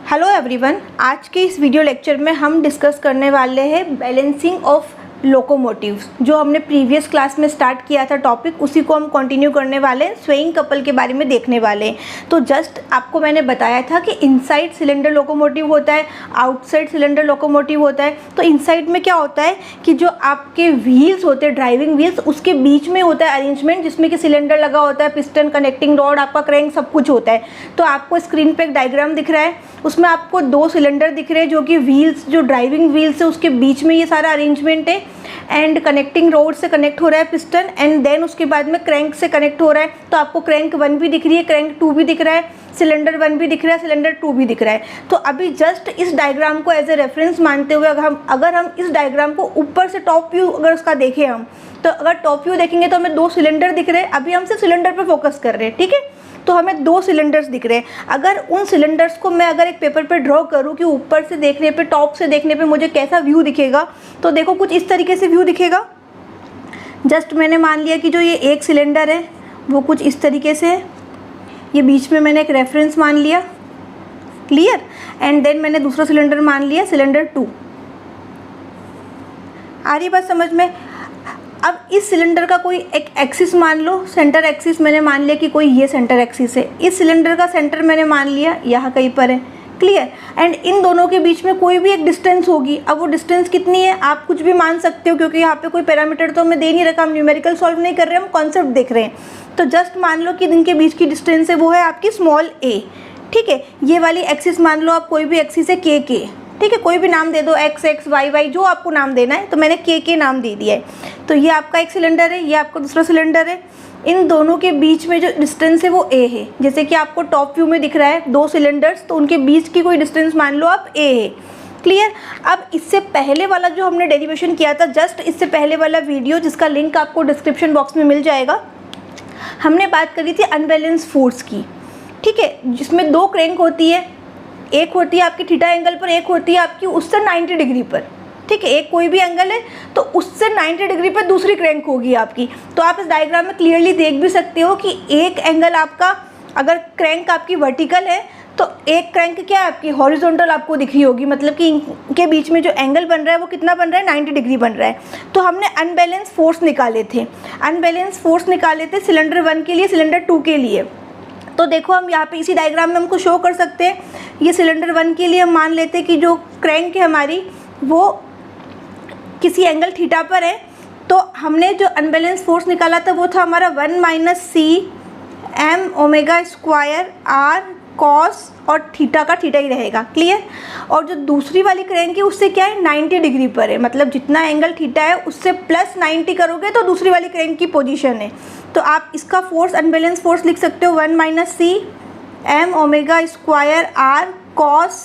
Hello everyone, आज के इस वीडियो लेक्चर में हम डिस्कस करने वाले हैं बैलेंसिंग ऑफ लोकोमोटिव्स। जो हमने प्रीवियस क्लास में स्टार्ट किया था टॉपिक, उसी को हम कंटिन्यू करने वाले हैं। स्वेइंग कपल के बारे में देखने वाले हैं। तो जस्ट आपको मैंने बताया था कि इनसाइड सिलेंडर लोकोमोटिव होता है, आउटसाइड सिलेंडर लोकोमोटिव होता है। तो इनसाइड में क्या होता है कि जो आपके व्हील्स होते हैं, ड्राइविंग व्हील्स, उसके बीच में होता है अरेंजमेंट, जिसमें कि सिलेंडर लगा होता है, पिस्टन, कनेक्टिंग रॉड, आपका क्रैंक, सब कुछ होता है। तो आपको स्क्रीन पे एक डायग्राम दिख रहा है, उसमें आपको दो सिलेंडर दिख रहे हैं जो कि व्हील्स, जो ड्राइविंग व्हील्स है उसके बीच में ये सारा अरेंजमेंट है। एंड कनेक्टिंग रोड से कनेक्ट हो रहा है पिस्टन, एंड देन उसके बाद में क्रैंक से कनेक्ट हो रहा है। तो आपको क्रैंक 1 भी दिख रही है, क्रैंक 2 भी दिख रहा है, सिलेंडर 1 भी दिख रहा है, सिलेंडर 2 भी दिख रहा है। तो अभी जस्ट इस डायग्राम को एज ए रेफरेंस मानते हुए अगर हम इस डायग्राम को ऊपर से टॉप व्यू अगर उसका देखें हम, तो अगर टॉप व्यू देखेंगे तो हमें दो सिलेंडर दिख रहे हैं। अभी हम सिर्फ सिलेंडर पर फोकस कर रहे हैं, ठीक है। तो हमें दो सिलेंडर्स दिख रहे हैं। अगर उन सिलेंडर्स को मैं अगर एक पेपर पे ड्रॉ करूं कि ऊपर से देखने पे, टॉप से देखने पे मुझे कैसा व्यू दिखेगा, तो देखो कुछ इस तरीके से व्यू दिखेगा। जस्ट मैंने मान लिया कि जो ये एक सिलेंडर है वो कुछ इस तरीके से है, ये बीच में मैंने एक रेफरेंस मान लिया, क्लियर। एंड देन मैंने दूसरा सिलेंडर मान लिया, सिलेंडर 2। आ रही बात समझ में। अब इस सिलेंडर का कोई एक एक्सिस मान लो, सेंटर एक्सिस मैंने मान लिया कि कोई ये सेंटर एक्सिस है। इस सिलेंडर का सेंटर मैंने मान लिया यहाँ कहीं पर है, क्लियर। एंड इन दोनों के बीच में कोई भी एक डिस्टेंस होगी। अब वो डिस्टेंस कितनी है आप कुछ भी मान सकते हो, क्योंकि यहाँ पे कोई पैरामीटर तो हमें दे नहीं रखा, हम न्यूमेरिकल सॉल्व नहीं कर रहे, हम कॉन्सेप्ट देख रहे हैं। तो जस्ट मान लो कि इनके बीच की डिस्टेंस है वो है आपकी स्मॉल a, ठीक है। ये वाली एक्सिस मान लो आप, कोई भी एक्सिस है k, ठीक है, कोई भी नाम दे दो, x x y y, जो आपको नाम देना है। तो मैंने k नाम दे दिया है। तो ये आपका एक सिलेंडर है, ये आपका दूसरा सिलेंडर है। इन दोनों के बीच में जो डिस्टेंस है वो a है, जैसे कि आपको टॉप व्यू में दिख रहा है दो सिलेंडर्स, तो उनके बीच की कोई डिस्टेंस मान लो आप a है, क्लियर। अब इससे पहले वाला जो हमने डेरिवेशन किया था, जस्ट इससे पहले वाला वीडियो जिसका लिंक आपको डिस्क्रिप्शन बॉक्स में मिल जाएगा, हमने बात करी थी अनबैलेंस फोर्स की, ठीक है, जिसमें दो क्रैंक होती है। एक होती है आपकी थीटा एंगल पर, एक होती है आपकी उससे 90 डिग्री पर, ठीक है। एक कोई भी एंगल है तो उससे 90 डिग्री पर दूसरी क्रैंक होगी आपकी। तो आप इस डायग्राम में क्लियरली देख भी सकते हो कि एक एंगल आपका, अगर क्रैंक आपकी वर्टिकल है तो एक क्रैंक क्या है आपकी हॉरिजॉन्टल आपको दिख रही होगी, मतलब कि इनके बीच में जो एंगल बन रहा है वो कितना बन रहा है, 90 डिग्री बन रहा है। तो हमने अनबैलेंस फोर्स निकाले थे, अनबैलेंस फोर्स निकाले थे सिलेंडर 1 के लिए, सिलेंडर 2 के लिए। तो देखो हम यहाँ पे इसी डायग्राम में हमको शो कर सकते हैं। ये सिलेंडर 1 के लिए हम मान लेते हैं कि जो क्रैंक है हमारी वो किसी एंगल थीटा पर है। तो हमने जो अनबैलेंस फोर्स निकाला था वो था हमारा 1 - c m omega square r cos, और थीटा का थीटा ही रहेगा, क्लियर। और जो दूसरी वाली क्रैंक है उससे क्या है, 90 डिग्री पर है, मतलब जितना एंगल थीटा है उससे प्लस 90 करोगे तो दूसरी वाली क्रैंक की पोजीशन है। तो आप इसका फोर्स, अनबैलेंस फोर्स लिख सकते हो 1 - c m omega square r cos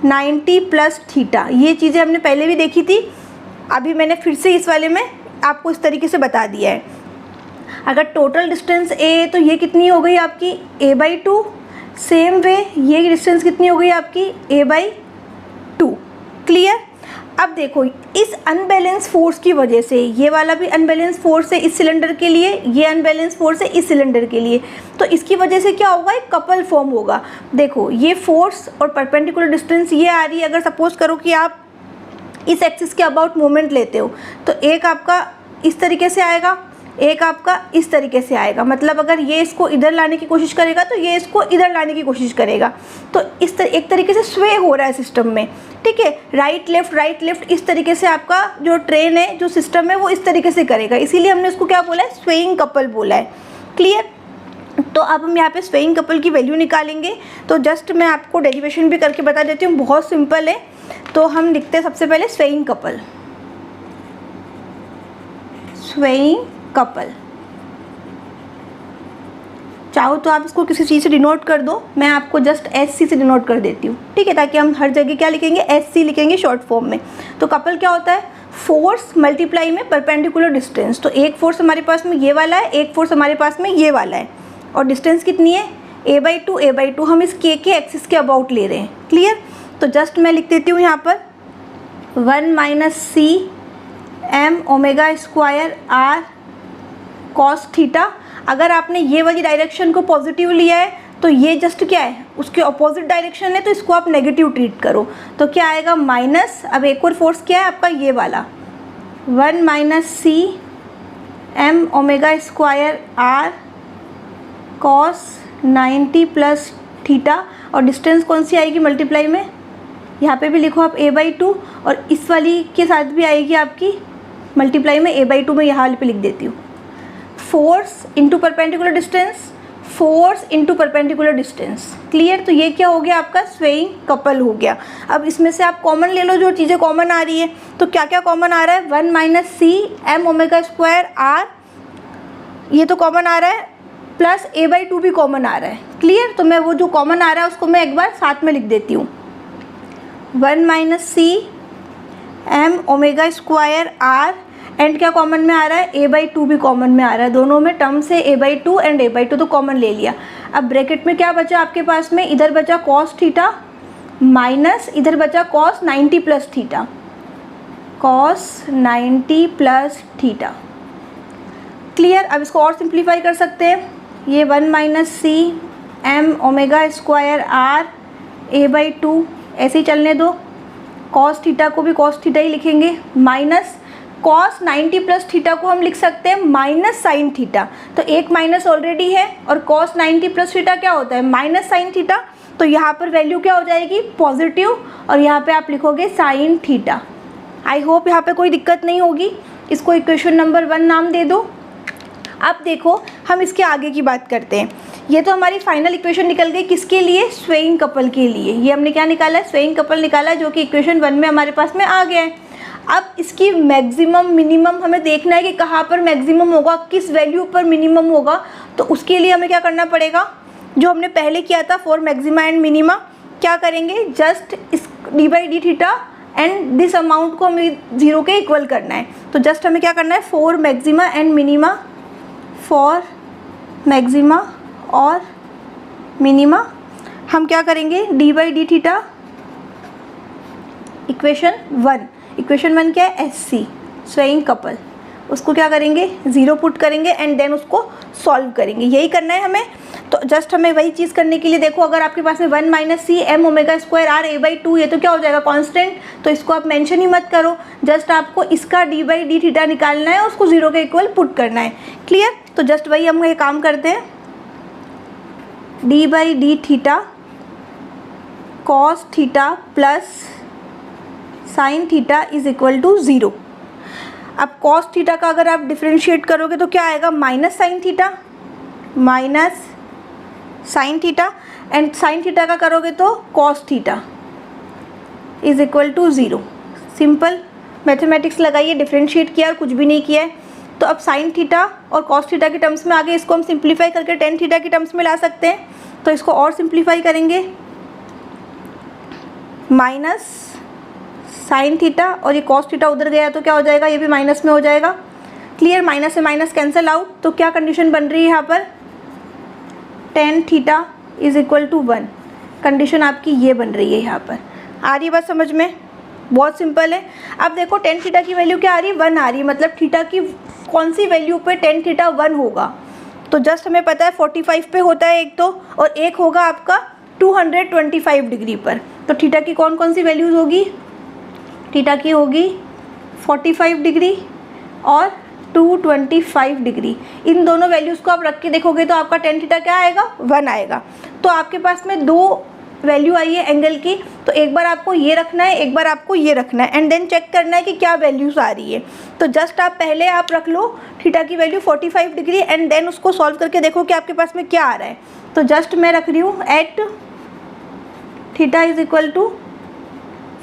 90 plus theta. ये चीज़ें हमने पहले भी देखी थी, अभी मैंने फिर से इस वाले में आपको इस तरीके से बता दिया है। अगर टोटल डिस्टेंस a तो ये कितनी हो गई आपकी a/2। सेम वे ये डिस्टेंस कितनी हो गई आपकी a/2, क्लियर। अब देखो इस अनबैलेंस फोर्स की वजह से, ये वाला भी अनबैलेंस फोर्स है इस सिलेंडर के लिए, ये अनबैलेंस फोर्स है इस सिलेंडर के लिए। तो इसकी वजह से क्या होगा, एक कपल फॉर्म होगा। देखो ये फोर्स और परपेंडिकुलर डिस्टेंस ये आ रही है। अगर सपोज करो कि आप इस एक्सिस के अबाउट मोमेंट लेते हो तो एक आपका इस तरीके से आएगा, एक आपका इस तरीके से आएगा। मतलब अगर ये इसको इधर लाने की कोशिश करेगा तो ये इसको इधर लाने की कोशिश करेगा। तो इस एक तरीके से स्वे हो रहा है सिस्टम में, ठीक है, राइट लेफ्ट, इस तरीके से आपका जो ट्रेन है, जो सिस्टम है वो इस तरीके से करेगा। इसीलिए हमने उसको क्या बोला है, स्वेइंग कपल बोला है, क्लियर। तो अब हम यहाँ पे स्वेइंग कपल की वैल्यू निकालेंगे। तो जस्ट मैं आपको डेरिवेशन भी करके बता देती हूँ, बहुत सिंपल है। तो हम लिखते हैं सबसे पहले स्वेइंग कपल, स्वेइंग कपल। चाहो तो आप इसको किसी चीज़ से डिनोट कर दो, मैं आपको जस्ट SC से डिनोट कर देती हूँ, ठीक है, ताकि हम हर जगह क्या लिखेंगे, SC लिखेंगे शॉर्ट फॉर्म में। तो कपल क्या होता है, फोर्स मल्टीप्लाई में परपेंडिकुलर डिस्टेंस। तो एक फोर्स हमारे पास में ये वाला है, एक फोर्स हमारे पास में ये वाला है, और डिस्टेंस कितनी है, a/2 हम इस k के एक्सिस के अबाउट ले रहे हैं, क्लियर। तो जस्ट मैं लिख देती हूँ यहाँ पर 1 - c m omega square r cos theta. अगर आपने ये वाली डायरेक्शन को पॉजिटिव लिया है तो ये जस्ट क्या है, उसके ऑपोजिट डायरेक्शन है, तो इसको आप नेगेटिव ट्रीट करो। तो क्या आएगा माइनस, अब एक और फोर्स क्या है आपका ये वाला 1 minus C M omega square R cos 90 plus theta, और डिस्टेंस कौन सी आएगी मल्टीप्लाई में, यहाँ पे भी लिखो आप a/2, और इस वाली के साथ भी आएगी आपकी मल्टीप्लाई में a/2 में यहाँ पे लिख देती हूँ। Force into perpendicular distance, force into perpendicular distance. Clear? तो ये क्या हो गया आपका स्वेइंग कपल हो गया। अब इसमें से आप कॉमन ले लो जो चीज़ें कॉमन आ रही है। तो क्या क्या कॉमन आ रहा है, 1 minus C M omega square R, ये तो कॉमन आ रहा है, प्लस a/2 भी कॉमन आ रहा है। क्लियर? तो मैं वो जो कॉमन आ रहा है उसको मैं एक बार साथ में लिख देती हूँ, 1 minus C M omega square R, and क्या कॉमन में आ रहा है, a/2 भी कॉमन में आ रहा है। दोनों में टर्म से a/2 एंड a/2 तो कॉमन ले लिया। अब ब्रैकेट में क्या बचा आपके पास में, इधर बचा कॉस थीटा माइनस इधर बचा cos 90 plus theta, cos 90 plus theta. Clear? अब इसको और सिंप्लीफाई कर सकते हैं, ये 1 minus C M omega square R a/2 ऐसे ही चलने दो, कॉस थीटा को भी कॉस थीटा ही लिखेंगे, माइनस कॉस 90 प्लस थीटा को हम लिख सकते हैं माइनस साइन थीटा। तो एक माइनस ऑलरेडी है, और कॉस 90 प्लस थीटा क्या होता है, माइनस साइन थीटा। तो यहाँ पर वैल्यू क्या हो जाएगी, पॉजिटिव, और यहाँ पे आप लिखोगे साइन थीटा। आई होप यहाँ पे कोई दिक्कत नहीं होगी। इसको इक्वेशन नंबर 1 नाम दे दो। अब देखो हम इसके आगे की बात करते हैं। ये तो हमारी फाइनल इक्वेशन निकल गई, किसके लिए, स्वेइंग कपल के लिए। ये हमने क्या निकाला है, स्वेइंग कपल निकाला है, जो कि इक्वेशन 1 में हमारे पास में आ गया है। अब इसकी मैक्सिमम मिनिमम हमें देखना है कि कहाँ पर मैक्सिमम होगा, किस वैल्यू पर मिनिमम होगा। तो उसके लिए हमें क्या करना पड़ेगा, जो हमने पहले किया था फॉर मैक्सिमा एंड मिनिमा, क्या करेंगे, जस्ट इस d/d theta and this amount को हमें 0 के इक्वल करना है। तो जस्ट हमें क्या करना है, for maxima and minima, for maxima और मिनिमा हम क्या करेंगे, d/d थीटा इक्वेशन 1 क्या है, SC स्वेइंग कपल, उसको क्या करेंगे 0 पुट करेंगे एंड देन उसको सॉल्व करेंगे। यही करना है हमें। तो जस्ट हमें वही चीज़ करने के लिए देखो, अगर आपके पास में 1 minus C M omega square R a/2, ये तो क्या हो जाएगा कांस्टेंट, तो इसको आप मेंशन ही मत करो। जस्ट आपको इसका d/d थीटा निकालना है, उसको 0 के इक्वल पुट करना है। क्लियर? तो जस्ट वही हम ये काम करते हैं, d/d theta cos theta plus sine theta is equal to 0। अब कॉस थीटा का अगर आप डिफ्रेंशिएट करोगे तो क्या आएगा, minus sine theta, minus sine theta, and sine theta का करोगे तो cos theta is equal to 0। Simple mathematics लगाइए, डिफ्रेंशिएट किया और कुछ भी नहीं किया है। तो अब साइन थीटा और कॉस थीटा के टर्म्स में आगे इसको हम सिंप्लीफाई करके टेन थीटा के टर्म्स में ला सकते हैं। तो इसको और सिंप्लीफाई करेंगे, माइनस साइन थीटा, और ये कॉस थीटा उधर गया तो क्या हो जाएगा, ये भी माइनस में हो जाएगा। क्लियर? माइनस से माइनस कैंसिल आउट। तो क्या कंडीशन बन रही है यहाँ पर, tan theta is equal to 1। Condition आपकी ये बन रही है यहाँ पर। आ रही है बात समझ में? बहुत सिंपल है। अब देखो टेन थीटा की वैल्यू क्या आ रही है, 1 आ रही है, मतलब थीटा की कौन सी वैल्यू पे टेन थीटा 1 होगा। तो जस्ट हमें पता है 45 पे होता है एक तो, और एक होगा आपका 225 डिग्री पर। तो थीटा की कौन कौन सी वैल्यूज़ होगी, थीटा की होगी 45 डिग्री और 225 डिग्री। इन दोनों वैल्यूज़ को आप रख के देखोगे तो आपका टेन थीटा क्या आएगा, 1 आएगा। तो आपके पास में 2 वैल्यू आई है एंगल की, तो एक बार आपको ये रखना है, एक बार आपको ये रखना है, एंड देन चेक करना है कि क्या वैल्यूज़ आ रही है। तो जस्ट आप पहले आप रख लो थीटा की वैल्यू 45 डिग्री एंड देन उसको सॉल्व करके देखो कि आपके पास में क्या आ रहा है। तो जस्ट मैं रख रही हूँ at theta is equal to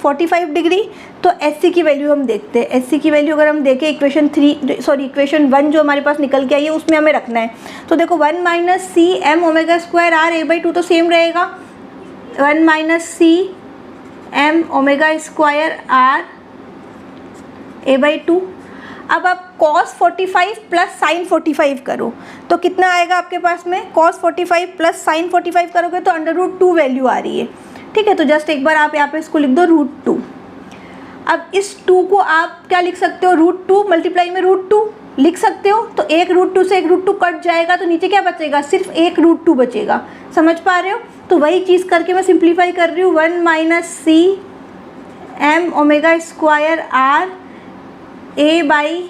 45 degree. तो SC की वैल्यू हम देखते हैं। SC की वैल्यू अगर हम देखें इक्वेशन 1 जो हमारे पास निकल के आई है उसमें हमें रखना है। तो देखो 1 minus C M omega square R a/2 तो सेम रहेगा, 1 minus C M omega square R a/2। अब आप cos 45 प्लस साइन 45 करो तो कितना आएगा आपके पास में, cos 45 प्लस साइन 45 करोगे तो √2 वैल्यू आ रही है। ठीक है, तो जस्ट एक बार आप यहाँ पे इसको लिख दो √2। अब इस 2 को आप क्या लिख सकते हो, √2 मल्टीप्लाई में √2 लिख सकते हो। तो एक √2 से एक √2 कट जाएगा तो नीचे क्या बचेगा, सिर्फ एक √2 बचेगा। समझ पा रहे हो? तो वही चीज़ करके मैं सिंप्लीफाई कर रही हूँ, 1 minus C M omega square R A by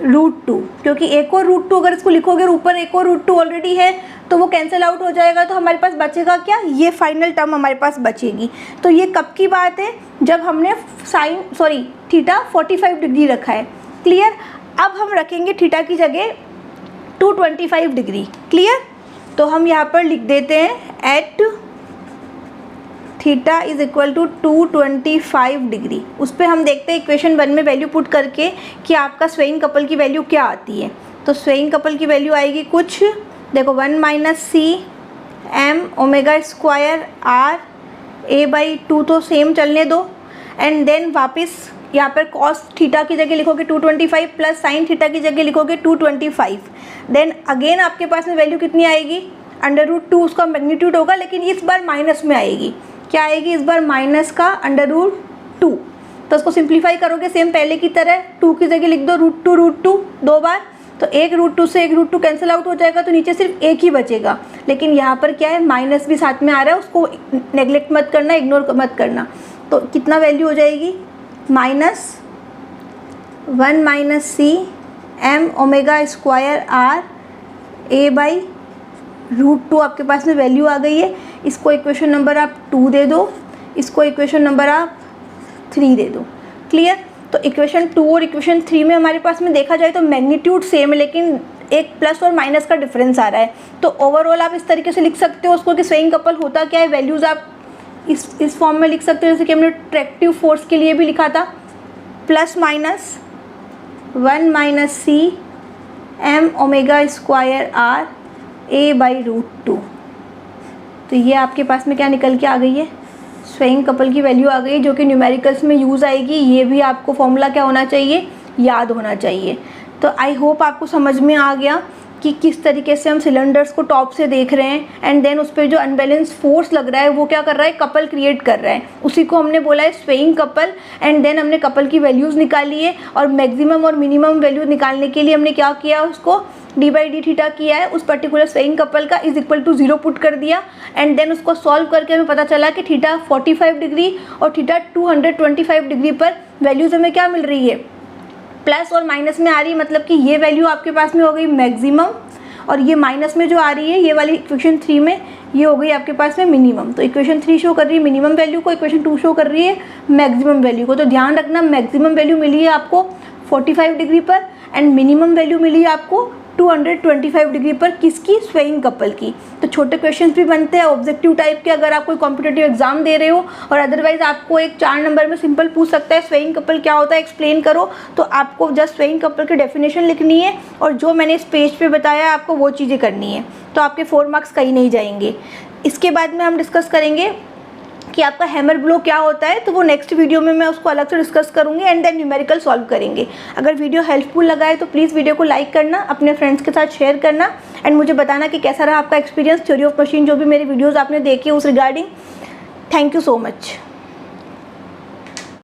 √2, क्योंकि एक और √2 अगर इसको लिखोगे ऊपर एक और √2 ऑलरेडी है तो वो कैंसिल आउट हो जाएगा, तो हमारे पास बचेगा क्या, ये फाइनल टर्म हमारे पास बचेगी। तो ये कब की बात है, जब हमने थीटा 45 डिग्री रखा है। क्लियर? अब हम रखेंगे थीटा की जगह 225 डिग्री। क्लियर? तो हम यहाँ पर लिख देते हैं at theta is equal to 225 degree. उस पर हम देखते हैं इक्वेशन 1 में वैल्यू पुट करके कि आपका स्वेइंग कपल की वैल्यू क्या आती है। तो स्वेइंग कपल की वैल्यू आएगी कुछ, देखो 1 minus C M omega square R A by 2 तो सेम चलने दो, एंड देन वापस यहाँ पर कॉस थीटा की जगह लिखोगे 225 प्लस साइन थीटा की जगह लिखोगे 225। देन अगेन आपके पास में वैल्यू कितनी आएगी, √2 उसका मैग्नीट्यूड होगा, लेकिन इस बार माइनस में आएगी। क्या आएगी इस बार, माइनस का √2। तो उसको सिंप्लीफाई करोगे सेम पहले की तरह, 2 की जगह लिख दो √2 दो बार, तो एक √2 से एक √2 कैंसिल आउट हो जाएगा, तो नीचे सिर्फ एक ही बचेगा। लेकिन यहाँ पर क्या है, माइनस भी साथ में आ रहा है, उसको नेग्लेक्ट मत करना, इग्नोर मत करना। तो कितना वैल्यू हो जाएगी, -1 minus C M omega square R A by √2 आपके पास में वैल्यू आ गई है। इसको इक्वेशन नंबर आप 2 दे दो, इसको इक्वेशन नंबर आप 3 दे दो। क्लियर? तो इक्वेशन 2 और इक्वेशन 3 में हमारे पास में देखा जाए तो मैग्नीट्यूड सेम है, लेकिन एक प्लस और माइनस का डिफरेंस आ रहा है। तो ओवरऑल आप इस तरीके से लिख सकते हो उसको कि स्वेइंग कपल होता क्या है, वैल्यूज़ आप इस फॉर्म में लिख सकते हो, जैसे कि हमने ट्रैक्टिव फोर्स के लिए भी लिखा था, +- 1 minus C M omega square R A by √2। तो ये आपके पास में क्या निकल के आ गई है, स्वेइंग कपल की वैल्यू आ गई, जो कि न्यूमेरिकल्स में यूज़ आएगी। ये भी आपको फॉर्मूला क्या होना चाहिए, याद होना चाहिए। तो आई होप आपको समझ में आ गया कि किस तरीके से हम सिलेंडर्स को टॉप से देख रहे हैं, एंड देन उस पर जो अनबैलेंस फोर्स लग रहा है वो क्या कर रहा है, कपल क्रिएट कर रहा है, उसी को हमने बोला है स्वेइंग कपल। एंड देन हमने कपल की वैल्यूज़ निकाली है, और मैक्सिमम और मिनिमम वैल्यू निकालने के लिए हमने क्या किया, उसको d/d थीटा किया है, उस पर्टिकुलर स्वेइंग कपल का इज इक्वल टू 0 पुट कर दिया। एंड देन उसको सॉल्व करके हमें पता चला कि थीटा 45 डिग्री और थीटा 225 डिग्री पर वैल्यूज़ हमें क्या मिल रही है, प्लस और माइनस में आ रही है। मतलब कि ये वैल्यू आपके पास में हो गई मैक्सिमम, और ये माइनस में जो आ रही है ये वाली इक्वेशन 3 में ये हो गई आपके पास में मिनिमम। तो इक्वेशन 3 शो कर रही है मिनिमम वैल्यू को, इक्वेशन 2 शो कर रही है मैक्सिमम वैल्यू को। तो ध्यान रखना, मैक्सिमम वैल्यू मिली है आपको 45 डिग्री पर, एंड मिनिमम वैल्यू मिली है आपको 225 डिग्री पर, किसकी, स्वेइंग कपल की। तो छोटे क्वेश्चंस भी बनते हैं ऑब्जेक्टिव टाइप के, अगर आप कोई कॉम्पिटिटिव एग्जाम दे रहे हो, और अदरवाइज आपको एक 4 नंबर में सिंपल पूछ सकता है स्वेइंग कपल क्या होता है, एक्सप्लेन करो। तो आपको जस्ट स्वेइंग कपल की डेफिनेशन लिखनी है, और जो मैंने इस पेज पे बताया आपको वो चीज़ें करनी है, तो आपके 4 मार्क्स कहीं नहीं जाएंगे। इसके बाद में हम डिस्कस करेंगे कि आपका हैमर ब्लो क्या होता है, तो वो नेक्स्ट वीडियो में मैं उसको अलग से डिस्कस करूँगी, एंड देन न्यूमेरिकल सॉल्व करेंगे। अगर वीडियो हेल्पफुल लगा है तो प्लीज़ वीडियो को लाइक करना, अपने फ्रेंड्स के साथ शेयर करना, एंड मुझे बताना कि कैसा रहा आपका एक्सपीरियंस थ्योरी ऑफ मशीन, जो भी मेरी वीडियोज़ आपने देखी उस regarding. Thank you so much.